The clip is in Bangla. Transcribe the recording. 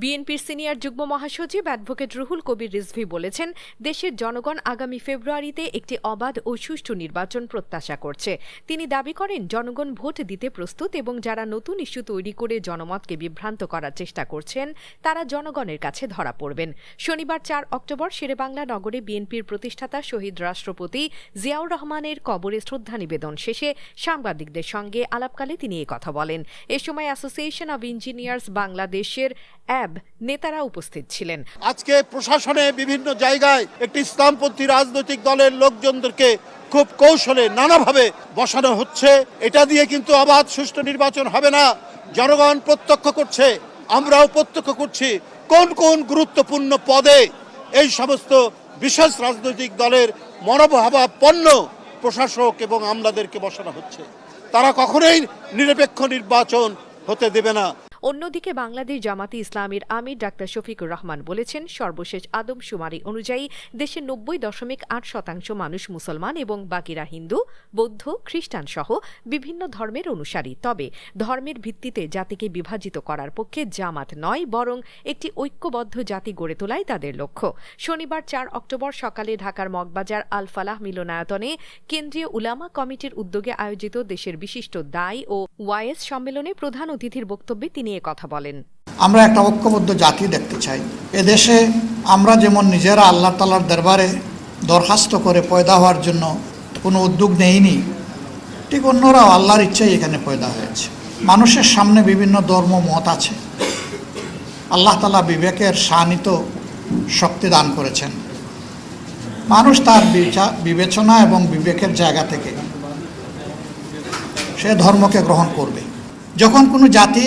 বিএনপির সিনিয়র যুগ্ম মহাসচিব অ্যাডভোকেট রুহুল কবির রিজভী বলেছেন, দেশের জনগণ আগামী ফেব্রুয়ারিতে একটি অবাধ ও সুষ্ঠু নির্বাচন প্রত্যাশা করছে। তিনি দাবি করেন, জনগণ ভোট দিতে প্রস্তুত এবং যারা নতুন ইস্যু তৈরি করে জনমতকে বিভ্রান্ত করার চেষ্টা করছেন তারা জনগণের কাছে ধরা পড়বেন। শনিবার ৪ অক্টোবর শেরেবাংলা নগরে বিএনপির প্রতিষ্ঠাতা শহীদ রাষ্ট্রপতি জিয়াউর রহমানের কবরে শ্রদ্ধা নিবেদন শেষে সাংবাদিকদের সঙ্গে আলাপকালে তিনি কথা বলেন। এ সময় অ্যাসোসিয়েশন অব ইঞ্জিনিয়ার্স বাংলাদেশের নেতারা উপস্থিত ছিলেন। আজকে প্রশাসনে বিভিন্ন জায়গায় একটি ইসলামপন্থী রাজনৈতিক দলের লোকজনদেরকে খুব কৌশলে নানাভাবে বসানো হচ্ছে। এটা দিয়ে কিন্তু অবাধ সুষ্ঠু নির্বাচন হবে না। জনগণ প্রত্যক্ষ করছে, আমরাও প্রত্যক্ষ করছি কোন কোন গুরুত্বপূর্ণ পদে এই সমস্ত বিশেষ রাজনৈতিক দলের মনোভাবাপন্ন প্রশাসক এবং আমলাদেরকে বসানো হচ্ছে। তারা কখনোই নিরপেক্ষ নির্বাচন হতে দেবে না। অন্যদিকে বাংলাদেশ জামাতে ইসলামীর আমির ডাক্তার শফিকুর রহমান বলেছেন, সর্বশেষ আদমশুমারি অনুযায়ী দেশের ৯০.৮% মানুষ মুসলমান এবং বাকিরা হিন্দু, বৌদ্ধ, খ্রিস্টান সহ বিভিন্ন ধর্মের অনুসারী। তবে ধর্মের ভিত্তিতে জাতিকে বিভাজিত করার পক্ষে জামাত নয়, বরং একটি ঐক্যবদ্ধ জাতি গড়ে তোলাই তাদের লক্ষ্য। শনিবার ৪ অক্টোবর সকালে ঢাকার মগবাজার আল ফালাহ মিলনায়তনে কেন্দ্রীয় উলামা কমিটির উদ্যোগে আয়োজিত দেশের বিশিষ্ট দায়ী ও ওয়াইএস সম্মেলনে প্রধান অতিথির বক্তব্যে তিনি কথা বলেন। আমরা একটা ঐক্যবদ্ধ জাতি দেখতে চাই। এদেশে আমরা যেমন নিজেরা আল্লাহ তাআলার দরবারে দরখাস্ত করে পয়দা হওয়ার জন্য কোনো উদ্যোগ নেইনি, ঠিক অন্যরাও আল্লাহর ইচ্ছায় এখানে পয়দা হয়েছে। মানুষের সামনে বিভিন্ন ধর্ম মত আছে। আল্লাহ তাআলা বিবেকের শানিত শক্তি দান করেছেন। মানুষ তার বিবেচনা এবং বিবেকের জায়গা থেকে সে ধর্মকে গ্রহণ করবে। যখন কোনো জাতি